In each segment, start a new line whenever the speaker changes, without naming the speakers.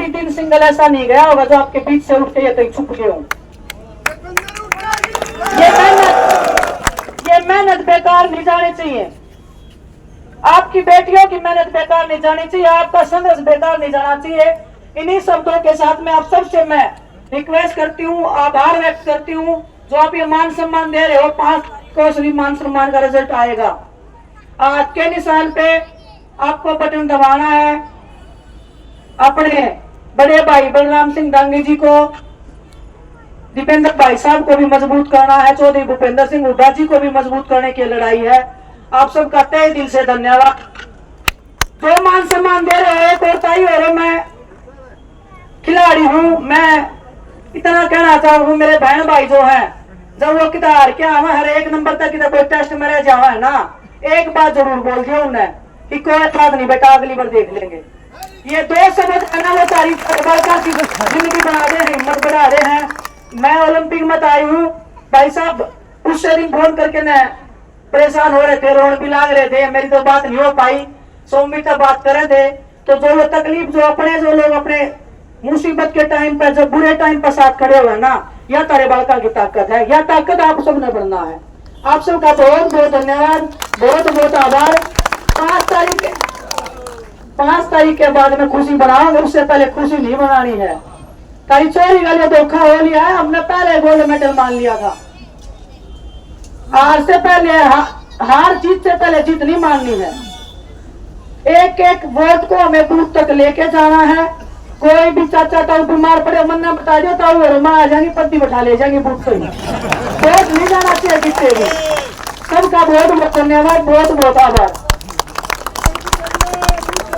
भी दिन सिंगल ऐसा नहीं गया होगा जो आपके बीच से उठ के ये छुप गए हो। ये मेहनत बेकार नहीं जानी चाहिए। आपकी बेटियों की मेहनत बेकार नहीं जानी चाहिए, आपका संघर्ष बेकार नहीं जाना चाहिए। इन्हीं शब्दों के साथ में आप सबसे मैं रिक्वेस्ट करती हूँ, आभार व्यक्त करती हूँ जो आप ये मान सम्मान दे रहे हो। 5 को सभी मान सम्मान का रिजल्ट आएगा। आज के निशान पे आपको बटन दबाना है। अपने बड़े भाई बलराम सिंह दांगी जी को, दीपेंद्र भाई साहब को भी मजबूत करना है, चौधरी भूपेंद्र सिंह हुड्डा जी को भी मजबूत करने की लड़ाई है। आप सबका तहे दिल से धन्यवाद। जो मान सम्मान दे रहे हो कोताही हो रहे, मैं खिलाड़ी हूँ। मैं इतना कहना चाहूँ, मेरे बहन भाई जो है जब वो किधर हार के आवा हर एक नंबर तक किधर कोई टेस्ट में रह जावा है ना, एक बात जरूर बोल दिया उन्हें कि कोई बात नहीं बेटा, अगली बार देख लेंगे। ये 2 समझ आना वो तारीफ की जिंदगी बना रहे हैं, हिम्मत बढ़ा रहे हैं। मैं ओलंपिक में आई हूँ भाई साहब, उस दिन फोन करके न परेशान हो रहे थे, रोड भी लाग रहे थे, मेरी तो बात नहीं हो पाई। 100 मीटर बात कर रहे थे तो जो तकलीफ जो लोग अपने मुसीबत के टाइम पर, जब बुरे टाइम पर साथ खड़े हुए ना, यह तारे बालका की ताकत है। यह ताकत आप सबने बढ़ना है। आप सबका बहुत बहुत धन्यवाद, बहुत बहुत आभार। 5 तारीख के बाद में खुशी बनाऊंगा, उससे पहले खुशी नहीं बनानी है। तारी चोरी का लिए धोखा हो लिया है, हमने पहले गोल्ड मेडल मान लिया था। हार से पहले हार जीत से पहले जीत नहीं माननी है। एक एक वोट को हमें बूथ तक लेके जाना है। कोई भी चाचा ताऊ बीमार पड़े, मन ने बता दिया ताऊ और माँ आ जाएंगी, पत्ती बैठा ले जाएंगे बूथ से। वोट नहीं जाना चाहिए किसी भी। सबका बहुत बहुत धन्यवाद, बहुत बहुत आभार।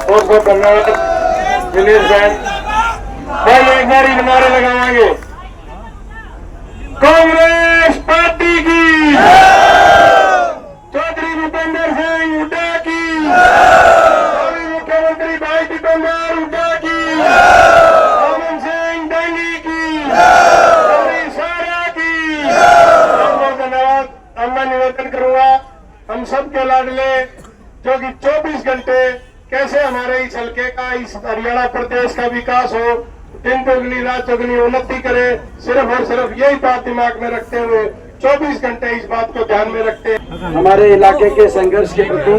बहुत बहुत धन्यवाद दिनेश बहन। पहले एक बार नारे लगाएंगे, कांग्रेस पार्टी की, चौधरी भूपेंद्र सिंह हुड्डा की, मुख्यमंत्री भाई दीपेंद्र हुड्डा की, अमन सिंह दांगी की, सारा की। बहुत बहुत धन्यवाद। अब मैं निवेदन करूंगा हम सबके लाडले जो कि 24 घंटे कैसे हमारे इस हल्के का, इस हरियाणा प्रदेश का विकास हो, दिन दोगुनी रात चौगुनी उन्नति करे, सिर्फ और सिर्फ यही बात दिमाग में रखते हुए 24 घंटे इस बात को ध्यान में रखते हैं।
हमारे इलाके के संघर्ष के प्रति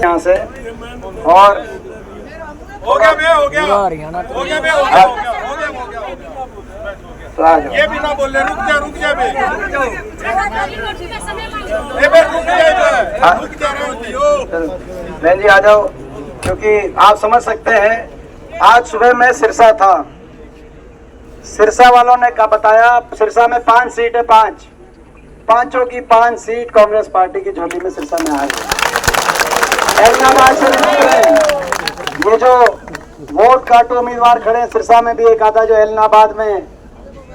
यहाँ से और
हो गया
तो आ जाओ।
ये भी ना बोल रहे, रुक जा बे,
बहन जी आ जाओ, क्योंकि आप समझ सकते हैं आज सुबह मैं सिरसा था। सिरसा वालों ने क्या बताया, सिरसा में 5 सीट है, 5 की 5 सीट कांग्रेस पार्टी की झोली में सिरसा में आ गई। ऐलनाबाद से ये जो वोट काटो उम्मीदवार खड़े हैं, सिरसा में भी एक आता जो ऐलनाबाद में,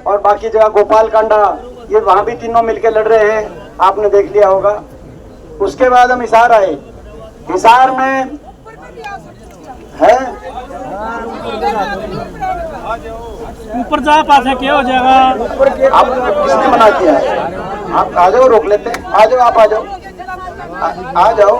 और बाकी जगह गोपालकांडा, ये वहां भी तीनों मिलके लड़ रहे हैं, आपने देख लिया होगा। उसके बाद हम हिसार आए। हिसार में है
ऊपर जा पास है, क्या हो जाएगा?
आप किसने मना किया है? आप आ जाओ, रोक लेते हैं। आ जाओ, आप आ जाओ, आ जाओ।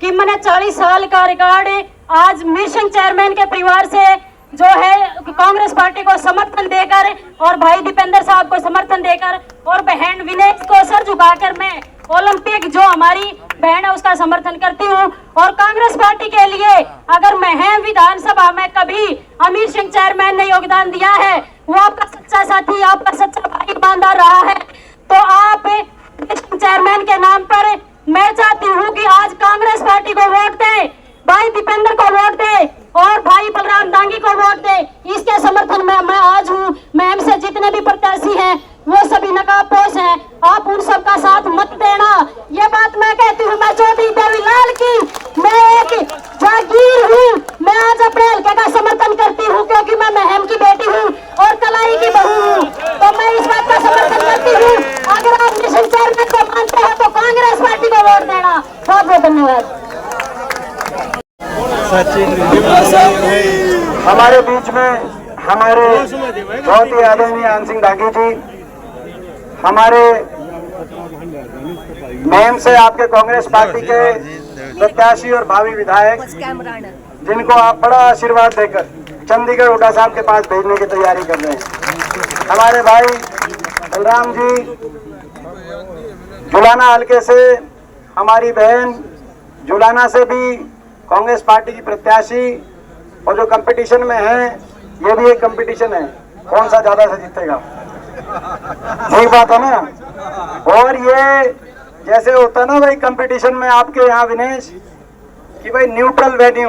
कि मैंने 40 साल का रिकॉर्ड आज मिशन चेयरमैन के परिवार से जो है कांग्रेस पार्टी को समर्थन देकर, और भाई दीपेंद्र साहब को समर्थन देकर, और बहन विनेश को सर झुकाकर मैं ओलंपिक जो हमारी बहन है उसका समर्थन करती हूँ। और कांग्रेस पार्टी के लिए अगर मैं विधानसभा में कभी अमीर सिंह चेयरमैन ने योगदान दिया है, वो आपका सच्चा साथी, आपका सच्चा भाई ईमानदार रहा है, तो आप चेयरमैन के नाम पर मैं चाहती हूँ कि आज कांग्रेस पार्टी को वोट दे, भाई दीपेंद्र को वोट दे और भाई बलराम दांगी को वोट दे। इसके समर्थन में मैं आज हूँ। मैम से जितने भी प्रत्याशी हैं वो सभी नकाबपोश हैं, आप उन सब का साथ मत देना। ये बात मैं कहती हूँ, मैं चौधरी देवीलाल की, मैं एक जागीर हूँ। मैं आज अपने हल्के का समर्थन करती हूँ क्योंकि मैं महम की बेटी हूँ और कलाई की बहू हूँ, तो मैं इस बात का समर्थन करती हूँ। अगर आप मिशन चेयरमैन को मानते हैं तो कांग्रेस पार्टी को वोट देना। बहुत बहुत धन्यवाद।
हमारे बीच में हमारे बहुत ही आदरणीय आन सिंह डांगी जी, हमारे मेम से आपके कांग्रेस पार्टी के प्रत्याशी और भावी विधायक, जिनको आप बड़ा आशीर्वाद देकर चंडीगढ़ हुड्डा साहब के पास भेजने की तैयारी कर रहे हैं। हमारे भाई बलराम जी जुलाना हल्के से, हमारी बहन जुलाना से भी कांग्रेस पार्टी की प्रत्याशी, और जो कंपटीशन में है ये भी एक कंपटीशन है, कौन सा ज्यादा से जीतेगा, ठीक बात है ना। और ये जैसे होता है ना भाई कंपटीशन में आपके यहाँ विनेश कि भाई न्यूट्रल वेन्यू,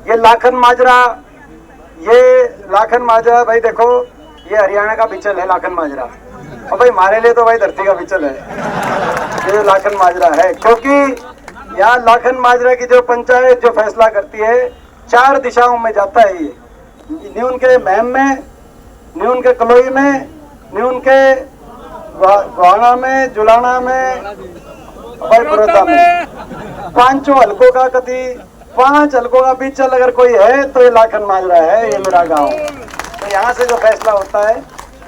ये लाखन माजरा भाई देखो, ये हरियाणा का बिचल है लाखन माजरा, और भाई हमारे लिए तो भाई धरती का बिचल है ये लाखन माजरा है, क्योंकि यहाँ लाखन माजरा की जो पंचायत जो फैसला करती है 4 दिशाओं में जाता है। ये न्यून के महम में, न्यून के कलोई में, न्यून के गोहाना में, जुलाना में, बड़ौदा में, 5 हलकों का कति 5 हलकों का बिचल अगर कोई है तो ये लाखन माजरा है, ये मेरा गांव। तो यहाँ से जो फैसला होता है,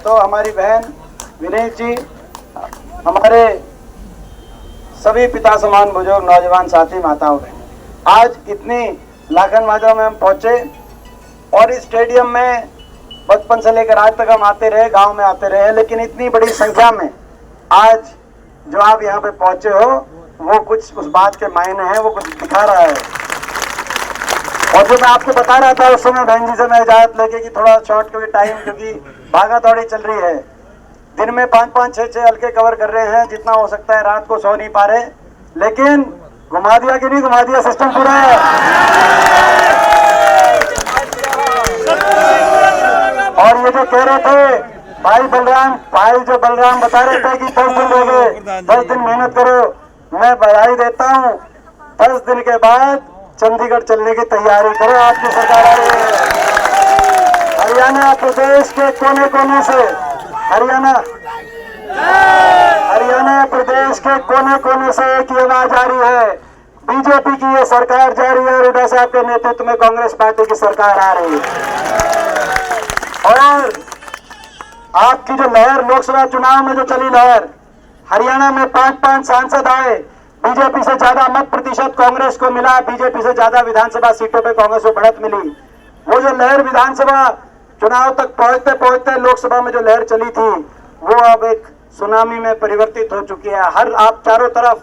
तो हमारी बहन विनेश जी, हमारे सभी पिता समान बुजुर्ग नौजवान साथी माताओं बहन, आज इतनी लाखन माजरा में हम पहुंचे, और इस स्टेडियम में बचपन से लेकर आज तक हम आते रहे, गांव में आते रहे, लेकिन इतनी बड़ी संख्या में आज जो आप यहाँ पे पहुंचे हो, वो कुछ उस बात के मायने हैं, वो कुछ दिखा रहा है। और जो मैं आपको बता रहा था उस समय बहन जी से मैं इजाजत लेके कि थोड़ा शॉर्ट क्योंकि टाइम, क्योंकि भागा दौड़ी चल रही है, दिन में 5-5, 6-6 हल्के कवर कर रहे हैं, जितना हो सकता है, रात को सो नहीं पा रहे, लेकिन घुमा दिया कि नहीं घुमा दिया, सिस्टम पूरा है। और ये जो कह रहे थे भाई जो बलराम बता रहे थे कि 10 दिन हो गए, 10 दिन मेहनत करो, मैं बधाई देता हूँ, 10 दिन के बाद चंडीगढ़ चलने की तैयारी करो, आपकी सरकार आ रही है। हरियाणा प्रदेश के कोने कोने से, हरियाणा प्रदेश के कोने कोने से एक आवाज आ रही है, बीजेपी की ये सरकार जा रही है, और हुड्डा साहब के नेतृत्व में कांग्रेस पार्टी की सरकार आ रही है। और आपकी जो लहर लोकसभा चुनाव में जो चली लहर, हरियाणा में 5-5 सांसद आए, बीजेपी से ज्यादा मत प्रतिशत कांग्रेस को मिला, बीजेपी से ज्यादा विधानसभा सीटों पे कांग्रेस को बढ़त मिली। वो जो लहर विधानसभा चुनाव तक पहुंचते पहुंचते लोकसभा में जो लहर चली थी, वो अब एक सुनामी में परिवर्तित हो चुकी है। हर आप चारों तरफ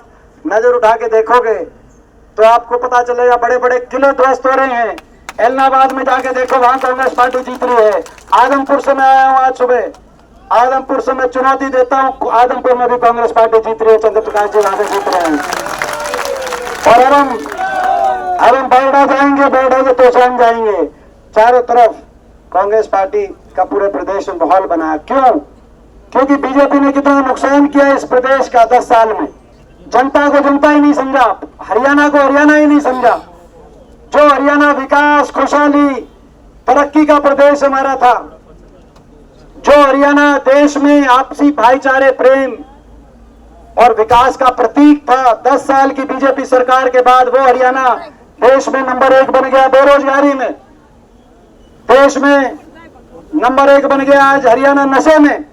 नजर उठा के देखोगे तो आपको पता चलेगा, बड़े बड़े किले ध्वस्त हो रहे हैं। एलनाबाद में जाके देखो, वहां कांग्रेस पार्टी जीत रही है। आदमपुर से मैं आया हूं आज सुबह, आदमपुर से मैं चुनौती देता हूं, आदमपुर में भी कांग्रेस पार्टी जीत रही है, चंद्र प्रकाश जी वहां से जीत रहे हैं। और अब हम बैठा जाएंगे, बैठेंगे तो स्वयं जाएंगे। चारों तरफ कांग्रेस पार्टी का पूरे प्रदेश में माहौल बना। क्यों? क्योंकि बीजेपी ने कितना नुकसान किया इस प्रदेश का 10 साल में। जनता को जनता ही नहीं समझा, हरियाणा को हरियाणा ही नहीं समझा। जो हरियाणा विकास, खुशहाली, तरक्की का प्रदेश हमारा था, जो हरियाणा देश में आपसी भाईचारे, प्रेम और विकास का प्रतीक था, 10 साल की बीजेपी सरकार के बाद वो हरियाणा देश में नंबर 1 बन गया। बेरोजगारी में देश में नंबर 1 बन गया। आज हरियाणा नशे में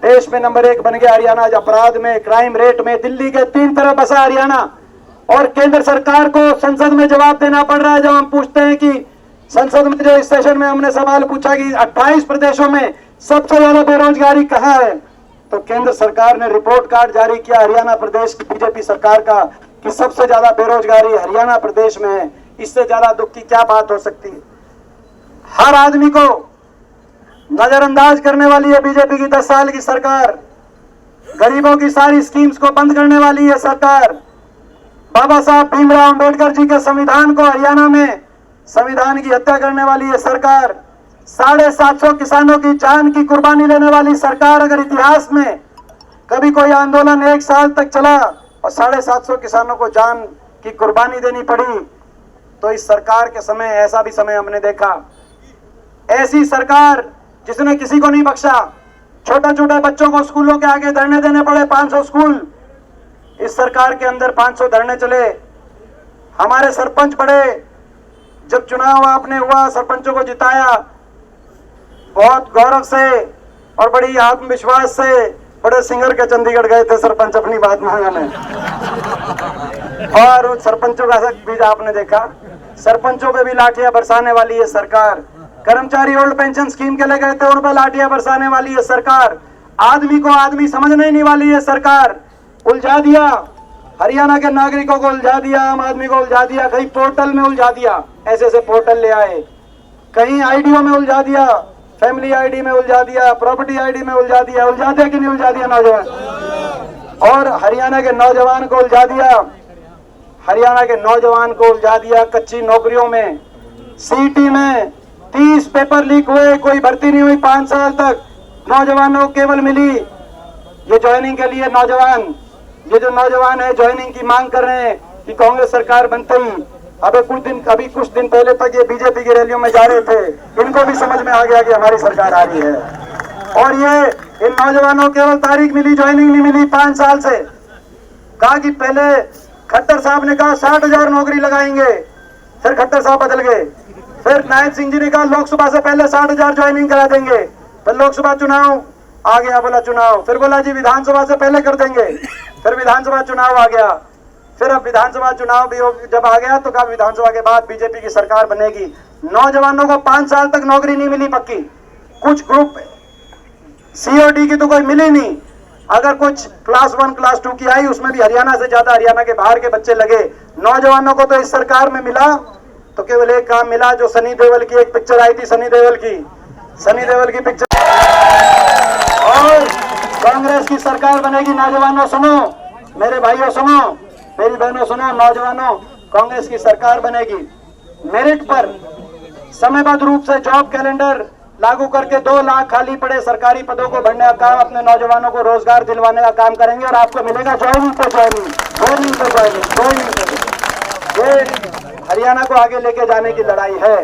देश में नंबर 1 बन गया हरियाणा। आज अपराध में, क्राइम रेट में दिल्ली के 3 तरफ बसा हरियाणा। और केंद्र सरकार को संसद में जवाब देना पड़ रहा है। जब हम पूछते हैं कि संसद में, जो इस सेशन में हमने सवाल पूछा कि 28 प्रदेशों में सबसे ज्यादा बेरोजगारी कहाँ है, तो केंद्र सरकार ने रिपोर्ट कार्ड जारी किया हरियाणा प्रदेश की बीजेपी सरकार का कि सबसे ज्यादा बेरोजगारी हरियाणा प्रदेश में है। इससे ज्यादा दुख की क्या बात हो सकती है। हर आदमी को नजरअंदाज करने वाली है बीजेपी की 10 साल की सरकार। गरीबों की सारी स्कीम्स को बंद करने वाली है सरकार। बाबा साहब भीमराव अंबेडकर जी के संविधान को हरियाणा में संविधान की हत्या करने वाली है सरकार। 750 किसानों की जान की कुर्बानी लेने वाली सरकार। अगर इतिहास में कभी कोई आंदोलन 1 साल तक चला और 750 किसानों को जान की कुर्बानी देनी पड़ी, तो इस सरकार के समय ऐसा भी समय हमने देखा। ऐसी सरकार जिसने किसी को नहीं बख्शा। छोटे छोटे बच्चों को स्कूलों के आगे धरने देने पड़े। 500 स्कूल इस सरकार के अंदर 500 धरने चले। हमारे सरपंच बड़े, जब चुनाव आपने हुआ, सरपंचों को जिताया, बहुत गौरव से और बड़ी आत्मविश्वास से बड़े सिंगर के चंडीगढ़ गए थे सरपंच अपनी बात मांगने। और उन सरपंचों का बीज आपने देखा, सरपंचों पे भी लाठियां बरसाने वाली है सरकार। कर्मचारी ओल्ड पेंशन स्कीम के लिए गए थे, उन पर लाठियां बरसाने वाली है सरकार। आदमी को आदमी समझने नहीं वाली है सरकार। उलझा दिया हरियाणा के नागरिकों को, उलझा दिया आम आदमी को, उलझा दिया। कहीं पोर्टल में उलझा दिया, ऐसे ऐसे पोर्टल ले आए, कहीं आईडीओ में उलझा दिया, फैमिली आईडी में उलझा दिया, प्रॉपर्टी आईडी में उलझा दिया। उलझा दिया कि नहीं उलझा दिया नौजवान? और हरियाणा के नौजवान को उलझा दिया, हरियाणा के नौजवान को उलझा दिया कच्ची नौकरियों में। सीटी में 30 पेपर लीक हुए, कोई भर्ती नहीं हुई 5 साल तक। नौजवानों को केवल मिली ये ज्वाइनिंग के लिए नौजवान, ये जो नौजवान है ज्वाइनिंग की मांग कर रहे हैं कि कांग्रेस सरकार बनते ही। अभी कुछ दिन पहले तक ये बीजेपी की रैलियों में जा रहे थे, इनको भी समझ में आ गया कि हमारी सरकार आ रही है। और ये इन नौजवानों को केवल तारीख मिली, ज्वाइनिंग नहीं मिली 5 साल से। कहा कि पहले खट्टर साहब ने कहा 60,000 नौकरी लगाएंगे, फिर खट्टर साहब बदल गए। फिर नायब सिंह जी ने कहा लोकसभा से पहले 60,000 ज्वाइनिंग करा देंगे, फिर लोकसभा चुनाव आ गया, बोला चुनाव। फिर बोला जी विधानसभा से पहले कर देंगे, फिर विधानसभा चुनाव आ गया। फिर अब विधानसभा चुनाव भी जब आ गया तो कहा विधानसभा के बाद बीजेपी की सरकार बनेगी। नौजवानों को 5 साल तक नौकरी नहीं मिली पक्की। कुछ ग्रुप सीओडी की तो कोई मिली नहीं, अगर कुछ क्लास 1 क्लास 2 की आई उसमें भी हरियाणा से ज्यादा हरियाणा के बाहर के बच्चे लगे। नौजवानों को तो इस सरकार में मिला तो केवल एक काम मिला, जो सनी देओल की एक पिक्चर आई थी, सनी देओल की पिक्चर। और कांग्रेस की सरकार बनेगी। नौजवानों सुनो, मेरे भाइयों सुनो, मेरी बहनों सुनो, नौजवानों कांग्रेस की सरकार बनेगी। मेरिट पर समयबद्ध रूप से जॉब कैलेंडर लागू करके 2 लाख खाली पड़े सरकारी पदों को भरने का काम, अपने नौजवानों को रोजगार दिलवाने का काम करेंगे। और आपको मिलेगा ज्वाइनिंग पे ज्वाइनिंग, ज्वाइनिंग पे ज्वाइनिंग, ज्वाइनिंग पे। ये हरियाणा को आगे लेके जाने की लड़ाई है,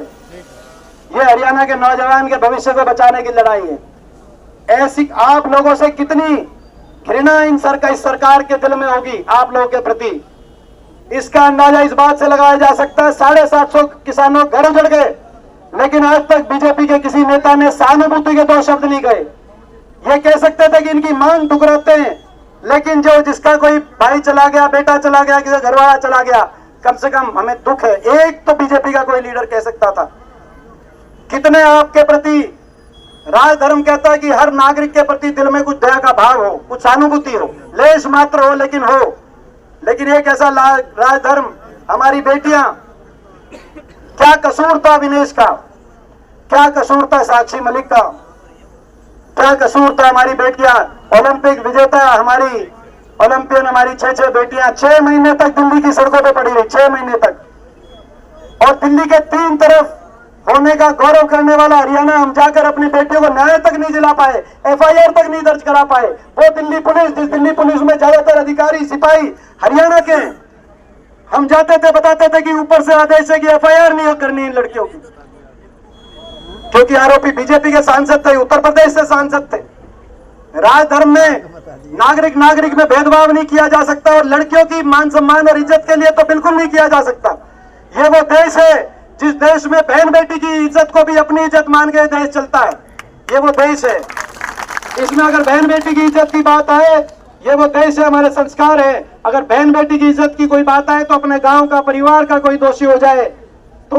ये हरियाणा के नौजवान के भविष्य को बचाने की लड़ाई है। ऐसी आप लोगों से कितनी घृणा इस सरकार के दिल में होगी आप लोगों के प्रति, इसका अंदाजा इस बात से लगाया जा सकता है। 750 किसानों घर उजड़ गए, लेकिन आज तक बीजेपी के किसी नेता ने सहानुभूति के 2 शब्द नहीं कहे। ये कह सकते थे कि इनकी मांग ठुकराते हैं, लेकिन जिसका कोई भाई चला गया, बेटा चला गया, किसी घरवाला चला गया, कम से कम हमें दुख है। एक तो बीजेपी का कोई लीडर कह सकता था। कितने आपके प्रति राजधर्म कहता है कि हर नागरिक के प्रति दिल में कुछ दया का भाव हो, कुछ सहानुभूति हो, लेश मात्र हो, लेकिन एक ऐसा राजधर्म। हमारी बेटियां, क्या कसूर था विनेश का, क्या कसूर था साक्षी मलिक का, क्या कसूर था? हमारी बेटियां ओलंपिक विजेता, हमारी ओलंपियन, हमारी 6 बेटियां 6 महीने तक दिल्ली की सड़कों पे पड़ी रही, 6 महीने तक। और दिल्ली के 3 तरफ होने का गौरव करने वाला हरियाणा, हम जाकर अपनी बेटियों को न्याय तक नहीं दिला पाए, FIR तक नहीं दर्ज करा पाए। वो दिल्ली पुलिस, जिस दिल्ली पुलिस में ज्यादातर अधिकारी सिपाही हरियाणा के, हम जाते थे बताते थे कि ऊपर से आदेश है कि FIR नहीं करनी इन लड़कियों की, क्योंकि आरोपी बीजेपी के सांसद थे, उत्तर प्रदेश से सांसद थे। राजधर्म में नागरिक में भेदभाव नहीं किया जा सकता, और लड़कियों की मान सम्मान और इज्जत के लिए तो बिल्कुल नहीं किया जा सकता। ये वो देश है जिस देश में बहन बेटी की इज्जत को भी अपनी इज्जत मान के देश चलता है। ये वो देश है, इसमें अगर बहन बेटी की इज्जत की बात आए, ये वो देश है, हमारे संस्कार है। अगर बहन बेटी की इज्जत की कोई बात आए तो अपने गांव का, परिवार का कोई दोषी हो जाए तो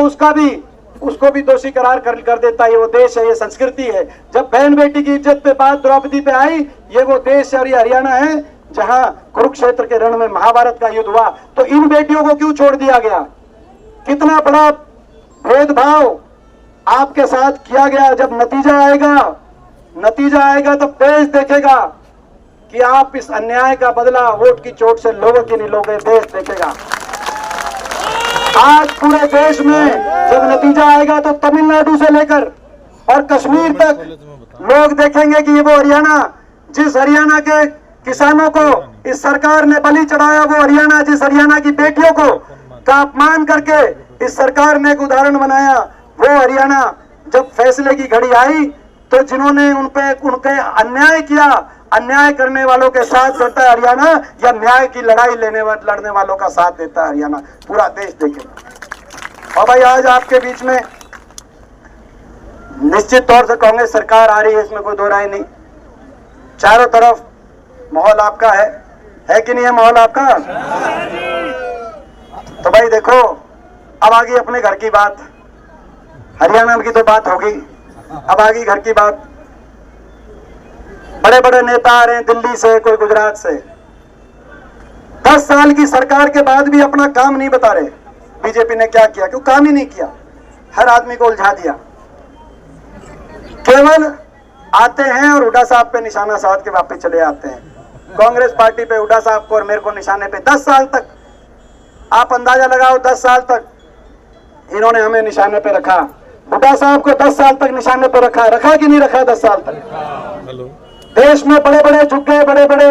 उसको भी दोषी करार कर देता है। ये वो देश है, ये संस्कृति है। जब बहन बेटी की इज्जत पे बात द्रौपदी पे आई, ये वो देश और ये हरियाणा है जहां कुरुक्षेत्र के रण में महाभारत का युद्ध हुआ। तो इन बेटियों को क्यों छोड़ दिया गया? कितना बड़ा भेदभाव आपके साथ किया गया। जब नतीजा आएगा तो देश देखेगा कि आप इस अन्याय का बदला वोट की चोट से लोगों की नहीं लोगे, देश देखेगा। आज पूरे देश में जब नतीजा आएगा तो तमिलनाडु से लेकर और कश्मीर तक लोग देखेंगे कि ये वो हरियाणा, जिस हरियाणा के किसानों को इस सरकार ने बलि चढ़ाया, वो हरियाणा जिस हरियाणा की बेटियों को का अपमान करके इस सरकार ने एक उदाहरण बनाया, वो हरियाणा जब फैसले की घड़ी आई तो जिन्होंने उनके अन्याय किया, अन्याय करने वालों के साथ देता है हरियाणा, या न्याय की लड़ाई लड़ने वालों का साथ देता है हरियाणा, पूरा देश देखेगा। और भाई आज आपके बीच में निश्चित तौर से कांग्रेस सरकार आ रही है, इसमें कोई दो राय नहीं। चारों तरफ माहौल आपका है कि नहीं है माहौल आपका? तो भाई देखो, अब आ गई अपने घर की बात। हरियाणा की तो बात होगी, अब आ गई घर की बात। बड़े बड़े नेता आ रहे हैं दिल्ली से, कोई गुजरात से। 10 साल की सरकार के बाद भी अपना काम नहीं बता रहे बीजेपी ने क्या किया, क्यों काम ही नहीं किया, हर आदमी को उलझा दिया। केवल आते हैं और हुड्डा साहब पे निशाना साध के वापस चले आते हैं। कांग्रेस पार्टी पे, हुड्डा साहब को और मेरे को निशाने पे 10 साल तक, आप अंदाजा लगाओ 10 साल तक इन्होंने हमें निशाने पे रखा। हुड्डा साहब को 10 साल तक निशाने पे रखा कि नहीं रखा? 10 साल तक देश में बड़े बड़े झुक गए, बड़े बड़े,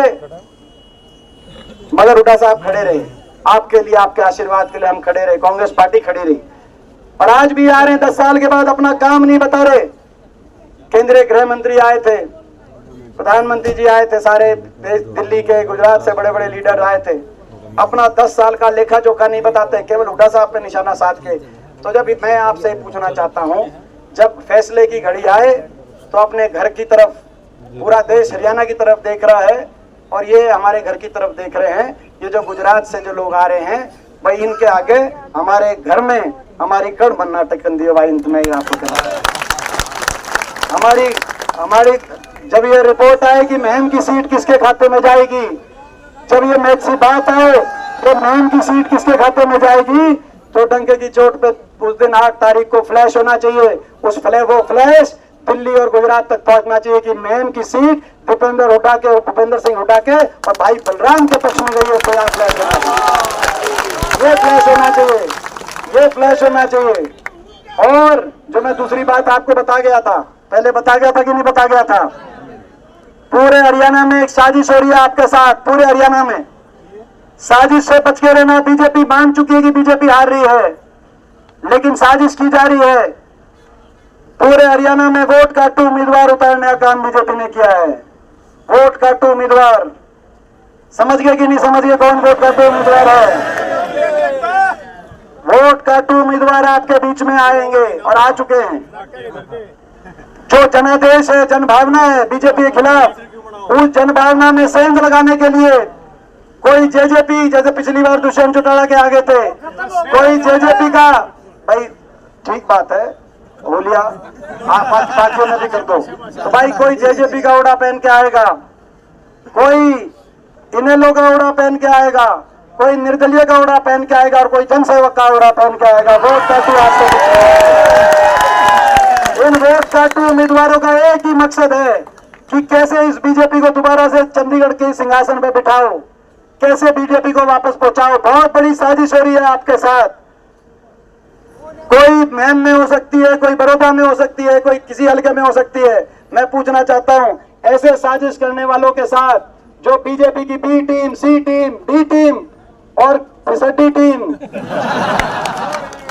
मगर हुड्डा साहब खड़े रहे। आपके लिए, आपके आशीर्वाद के लिए हम खड़े रहे, कांग्रेस पार्टी खड़ी रही। और आज भी आ रहे हैं 10 साल के बाद, अपना काम नहीं बता रहे। केंद्रीय गृह मंत्री आए थे, प्रधानमंत्री जी आए थे, सारे दिल्ली के, गुजरात से बड़े बड़े लीडर आए थे। अपना 10 साल का लेखा जोखा नहीं बताते, केवल हुड्डा साहब पे निशाना साध के। तो जब मैं आपसे पूछना चाहता हूं, जब फैसले की घड़ी आए तो अपने घर की तरफ, पूरा देश हरियाणा की तरफ देख रहा है और ये हमारे घर की तरफ देख रहे हैं। ये जो गुजरात से जो लोग आ रहे हैं भाई, इनके आगे हमारे घर में हमारी कड़ बनना टिकन दिए भाई। मैं आपको कहना, हमारी जब ये रिपोर्ट आए कि महम की सीट किसके खाते में जाएगी, जब ये मैच से बात आए तो महम की सीट किसके खाते में जाएगी, तो डंके की चोट पे उस दिन 8 तारीख को फ्लैश होना चाहिए। वो फ्लैश दिल्ली और गुजरात तक पहुंचना चाहिए कि महम की सीट भूपेंद्र हुड्डा के, भूपेंद्र सिंह हुड्डा के और भाई बलराम के पक्ष में गई है। तो फ्लैश होना चाहिए, ये फ्लैश होना चाहिए, ये फ्लैश होना चाहिए। और जो मैं दूसरी बात आपको बता गया था, पहले बता गया था कि नहीं बता गया था, पूरे हरियाणा में एक साजिश हो रही है आपके साथ। पूरे हरियाणा में साजिश से बच के रहना। बीजेपी मान चुकी है कि बीजेपी हार रही है, लेकिन साजिश की जा रही है। पूरे हरियाणा में वोट काटू उम्मीदवार उतारने का काम बीजेपी ने किया है। वोट काटू उम्मीदवार, समझ गए कि नहीं समझ गए कौन वोट काटू उम्मीदवार है? वोट काटू उम्मीदवार आपके बीच में आएंगे और आ चुके हैं। जो जनादेश है, जनभावना है बीजेपी के खिलाफ, उस जनभावना में सेंध लगाने के लिए कोई जेजेपी, जैसे पिछली बार दुष्यंत चौटाला के आगे थे, कोई जेजेपी का, भाई ठीक बात है, बोलिया पार्टियों में भी कर दो, तो भाई कोई जेजेपी का ओढ़ा पहन के आएगा, कोई इनेलो का ओढ़ा पहन के आएगा, कोई निर्दलीय का ओढ़ा पहन के आएगा और कोई जनसेवक का ओढ़ा पहन के आएगा। वोट काटू आपको, इन वोट काटू उम्मीदवारों का एक ही मकसद है कि कैसे इस बीजेपी को दोबारा से चंडीगढ़ के सिंहासन पे बिठाओ, कैसे बीजेपी को वापस पहुंचाओ। बहुत बड़ी साजिश हो रही है आपके साथ। कोई महम में हो सकती है, कोई बड़ौदा में हो सकती है, कोई किसी हल्के में हो सकती है। मैं पूछना चाहता हूं, ऐसे साजिश करने वालों के साथ जो बीजेपी की बी टीम, सी टीम, डी टीम और फिसड्डी टीम,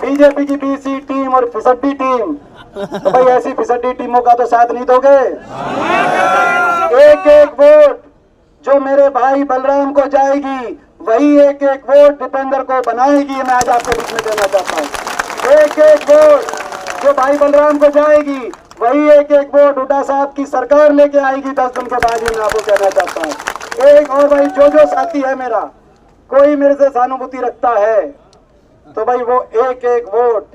बीजेपी की बी, सी टीम और फिसड्डी टीम, तो भाई ऐसी फिसड्डी टीमों का तो साथ नहीं दोगे। एक एक वोट जो मेरे भाई बलराम को जाएगी, वही एक एक वोट दीपेंद्र को बनाएगी। मैं आज आपके बीच में देना चाहता हूँ, एक एक वोट जो भाई बलराम को जाएगी, वही एक एक वोट हुड्डा साहब की सरकार लेके आएगी 10 दिन के बाद ही। मैं आपको कहना चाहता हूँ, एक और भाई जो साथी है मेरा, कोई मेरे से सहानुभूति रखता है, तो भाई वो एक एक वोट